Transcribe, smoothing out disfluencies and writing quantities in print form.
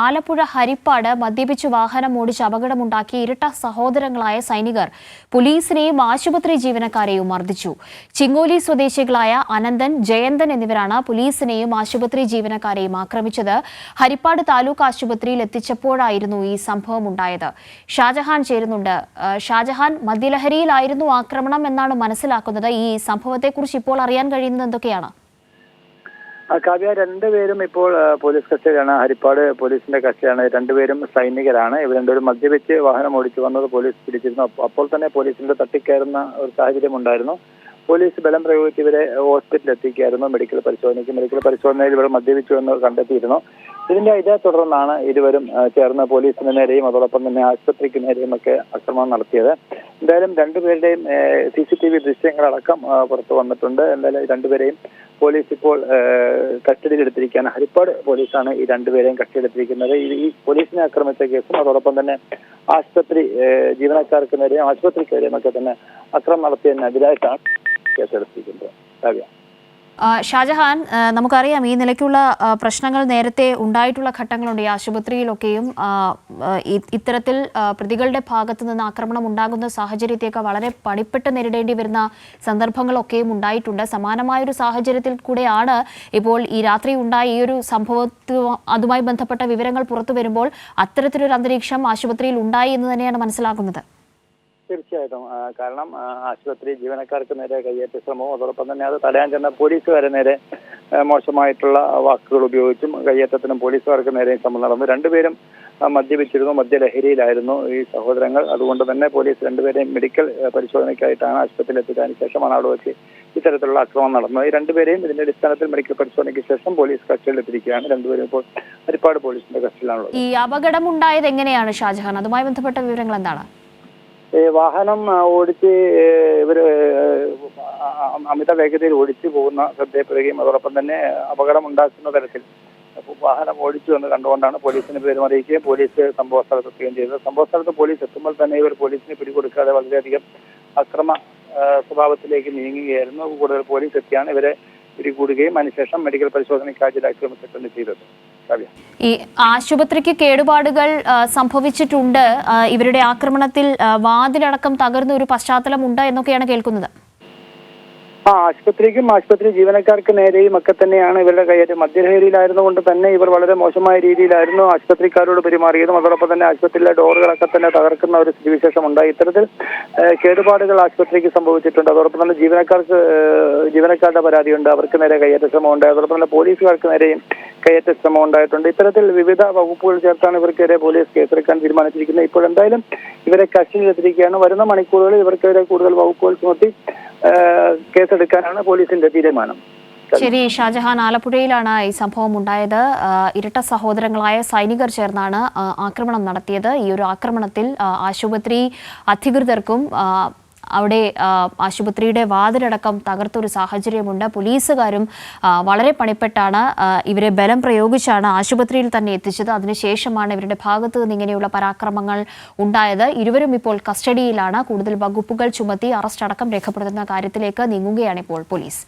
ആലപ്പുഴ ഹരിപ്പാട് മദ്യപിച്ചു വാഹനം ഓടിച്ച് അപകടമുണ്ടാക്കി ഇരട്ട സഹോദരങ്ങളായ സൈനികർ പോലീസിനെയും ആശുപത്രി ജീവനക്കാരെയും മർദ്ദിച്ചു. ചിങ്ങോലി സ്വദേശികളായ അനന്തൻ, ജയന്തൻ എന്നിവരാണ് പോലീസിനെയും ആശുപത്രി ജീവനക്കാരെയും ആക്രമിച്ചത്. ഹരിപ്പാട് താലൂക്ക് ആശുപത്രിയിൽ എത്തിച്ചപ്പോഴായിരുന്നു ഈ സംഭവമുണ്ടായത്. ഷാജഹാൻ ചേരുന്നുണ്ട്. ഷാജഹാൻ, മദ്യലഹരിയിലായിരുന്നു ആക്രമണം എന്നാണ് മനസ്സിലാക്കുന്നത്. ഈ സംഭവത്തെക്കുറിച്ച് ഇപ്പോൾ അറിയാൻ കഴിയുന്നത് എന്തൊക്കെയാണ്? കാവ്യ, രണ്ടുപേരും ഇപ്പോൾ പോലീസ് കസ്റ്റഡിയിലാണ്. ഹരിപ്പാട് പോലീസിന്റെ കസ്റ്റഡിയാണ്. രണ്ടുപേരും സൈനികരാണ്. ഇവർ രണ്ടുപേരും മദ്യപിച്ച് വാഹനം ഓടിച്ചു വന്നത് പോലീസ് പിടിച്ചിരുന്നു. അപ്പോൾ തന്നെ പോലീസിന്റെ തട്ടിക്കയറുന്ന ഒരു സാഹചര്യം ഉണ്ടായിരുന്നു. പോലീസ് ബലം പ്രയോഗിച്ച് ഇവരെ ഹോസ്പിറ്റലിൽ എത്തിക്കുകയായിരുന്നു. മെഡിക്കൽ പരിശോധനയിൽ ഇവർ മദ്യപിച്ചു എന്ന് കണ്ടെത്തിയിരുന്നു. ഇതേ തുടർന്നാണ് ഇരുവരും ചേർന്ന് പോലീസിന് നേരെയും അതോടൊപ്പം തന്നെ ആശുപത്രിക്ക് നേരെയും ഒക്കെ ആക്രമണം നടത്തിയത്. എന്തായാലും രണ്ടുപേരുടെയും CCTV ദൃശ്യങ്ങളടക്കം പുറത്തു വന്നിട്ടുണ്ട്. എന്തായാലും രണ്ടുപേരെയും പോലീസ് ഇപ്പോൾ കസ്റ്റഡിയിലെടുത്തിരിക്കുകയാണ്. ഹരിപ്പാട് പോലീസാണ് ഈ രണ്ടുപേരെയും കസ്റ്റഡിയിലെടുത്തിരിക്കുന്നത്. ഈ പോലീസിനെ ആക്രമിച്ച കേസും അതോടൊപ്പം തന്നെ ആശുപത്രി ജീവനക്കാർക്ക് നേരെയും ആശുപത്രിക്കെതിരെയും ഒക്കെ തന്നെ അക്രമം നടത്തിയതിനെതിരായിട്ടാണ് കേസെടുത്തിരിക്കുന്നത്. കാവ്യ, ഷാജഹാൻ, നമുക്കറിയാം ഈ നിലയ്ക്കുള്ള പ്രശ്നങ്ങൾ നേരത്തെ ഉണ്ടായിട്ടുള്ള ഘട്ടങ്ങളുണ്ട്. ഈ ആശുപത്രിയിലൊക്കെയും ഇത്തരത്തിൽ പ്രതികളുടെ ഭാഗത്തു നിന്ന് ആക്രമണം ഉണ്ടാകുന്ന സാഹചര്യത്തെയൊക്കെ വളരെ പണിപ്പെട്ട് നേരിടേണ്ടി വരുന്ന സന്ദർഭങ്ങളൊക്കെയും ഉണ്ടായിട്ടുണ്ട്. സമാനമായൊരു സാഹചര്യത്തിൽ കൂടെയാണ് ഇപ്പോൾ ഈ രാത്രി ഉണ്ടായ ഈ ഒരു അതുമായി ബന്ധപ്പെട്ട വിവരങ്ങൾ പുറത്തു വരുമ്പോൾ അത്തരത്തിലൊരു അന്തരീക്ഷം ആശുപത്രിയിൽ ഉണ്ടായി എന്ന് തന്നെയാണ് മനസ്സിലാക്കുന്നത്. തീർച്ചയായിട്ടും. കാരണം ആശുപത്രി ജീവനക്കാർക്ക് നേരെ കയ്യേറ്റ ശ്രമവും അതോടൊപ്പം തന്നെ അത് തടയാൻ ചെന്ന പോലീസുകാരെ നേരെ മോശമായിട്ടുള്ള വാക്കുകൾ ഉപയോഗിച്ചും കയ്യേറ്റത്തിനും പോലീസുകാർക്ക് നേരെയും ശ്രമം നടന്നു. രണ്ടുപേരും മദ്യപിച്ചിരുന്നു, മദ്യലഹരിയിലായിരുന്നു ഈ സഹോദരങ്ങൾ. അതുകൊണ്ട് തന്നെ പോലീസ് രണ്ടുപേരെയും മെഡിക്കൽ പരിശോധനയ്ക്കായിട്ടാണ് ആശുപത്രിയിൽ എത്തിച്ചതിന് ശേഷമാണ് അവിടെ വെച്ച് ഇത്തരത്തിലുള്ള ആക്രമണം നടന്നത്. ഈ രണ്ടുപേരെയും ഇതിന്റെ അടിസ്ഥാനത്തിൽ മെഡിക്കൽ പരിശോധനയ്ക്ക് ശേഷം പോലീസ് കസ്റ്റഡിയിലെത്തിയിരിക്കുകയാണ്. രണ്ടുപേരും ഇപ്പോൾ ഹരിപ്പാട് പോലീസിന്റെ കസ്റ്റഡിയിലാണുള്ളത്. ഈ അപകടം ഉണ്ടായത് എങ്ങനെയാണ് ഷാജഹാൻ? അതുമായി ബന്ധപ്പെട്ട വിവരങ്ങൾ എന്താണ്? വാഹനം ഓടിച്ച് ഇവര് അമിത വേഗതയിൽ ഓടിച്ചു പോകുന്ന ശ്രദ്ധയപ്പെടുകയും അതോടൊപ്പം തന്നെ അപകടം ഉണ്ടാക്കുന്ന തരത്തിൽ വാഹനം ഓടിച്ചു എന്ന് കണ്ടുകൊണ്ടാണ് പോലീസിന് പെരുമാറിയിരിക്കുകയും പോലീസ് സംഭവ സ്ഥലത്തെത്തുകയും ചെയ്തത്. സംഭവ സ്ഥലത്ത് പോലീസ് എത്തുമ്പോൾ തന്നെ ഇവർ പോലീസിനെ പിടികൊടുക്കാതെ വളരെയധികം അക്രമ സ്വഭാവത്തിലേക്ക് നീങ്ങുകയായിരുന്നു. കൂടുതൽ പോലീസ് എത്തിയാണ് ഇവരെ പിടികൂടുകയും അതിനുശേഷം മെഡിക്കൽ പരിശോധനയ്ക്ക് ഹാജരാക്കുകയും ചെയ്തത്. ഈ ആശുപത്രിക്ക് കേടുപാടുകൾ സംഭവിച്ചിട്ടുണ്ട്. ഇവരുടെ ആക്രമണത്തിൽ വാതിലടക്കം തകർന്ന ഒരു പശ്ചാത്തലമുണ്ട് എന്നൊക്കെയാണ് കേൾക്കുന്നത്. ആശുപത്രിക്കും ആശുപത്രി ജീവനക്കാർക്ക് നേരെയും ഒക്കെ തന്നെയാണ് ഇവരുടെ കയ്യേറ്റം. മദ്യലഹരിയിലായിരുന്നുകൊണ്ട് തന്നെ ഇവർ വളരെ മോശമായ രീതിയിലായിരുന്നു ആശുപത്രിക്കാരോട് പെരുമാറിയതും അതോടൊപ്പം തന്നെ ആശുപത്രിയിലെ ഡോറുകളൊക്കെ തന്നെ തകർക്കുന്ന ഒരു സ്ഥിതിവിശേഷം ഉണ്ടായി. ഇത്തരത്തിൽ കേടുപാടുകൾ ആശുപത്രിക്ക് സംഭവിച്ചിട്ടുണ്ട്. അതോടൊപ്പം തന്നെ ജീവനക്കാരുടെ പരാതിയുണ്ട്, അവർക്ക് നേരെ കയ്യേറ്റ ശ്രമമുണ്ട്. അതോടൊപ്പം തന്നെ പോലീസുകാർക്ക് നേരെയും കയ്യേറ്റ ശ്രമം ഉണ്ടായിട്ടുണ്ട്. ഇത്തരത്തിൽ വിവിധ വകുപ്പുകൾ ചേർത്താണ് ഇവർക്കെതിരെ പോലീസ് കേസെടുക്കാൻ തീരുമാനിച്ചിരിക്കുന്നത്. ഇപ്പോൾ എന്തായാലും ഇവരെ കസ്റ്റഡിയിലെത്തിയിരിക്കുകയാണ്. വരുന്ന മണിക്കൂറുകളിൽ ഇവർക്കെതിരെ കൂടുതൽ വകുപ്പുകൾ ചുമത്തി കേസെടുക്കാനാണ് പോലീസിന്റെ തീരുമാനം. ശരി ഷാജഹാൻ, ആലപ്പുഴയിലാണ് ഈ സംഭവം ഉണ്ടായത്. ഇരട്ട സഹോദരങ്ങളായ സൈനികർ ചേർന്നാണ് ആക്രമണം നടത്തിയത്. ഈ ഒരു ആക്രമണത്തിൽ ആശുപത്രി അധികൃതർക്കും അവിടെ ആശുപത്രിയുടെ വാതിലടക്കം തകർത്തൊരു സാഹചര്യമുണ്ട്. പോലീസുകാരും വളരെ പണിപ്പെട്ടാണ് ഇവരെ ബലം പ്രയോഗിച്ചാണ് ആശുപത്രിയിൽ തന്നെ എത്തിച്ചത്. അതിനുശേഷമാണ് ഇവരുടെ ഭാഗത്തു നിന്ന് ഇങ്ങനെയുള്ള പരാക്രമങ്ങൾ ഉണ്ടായത്. ഇരുവരും ഇപ്പോൾ കസ്റ്റഡിയിലാണ്. കൂടുതൽ വകുപ്പുകൾ ചുമത്തി അറസ്റ്റ് അടക്കം രേഖപ്പെടുത്തുന്ന കാര്യത്തിലേക്ക് നീങ്ങുകയാണ് ഇപ്പോൾ പോലീസ്.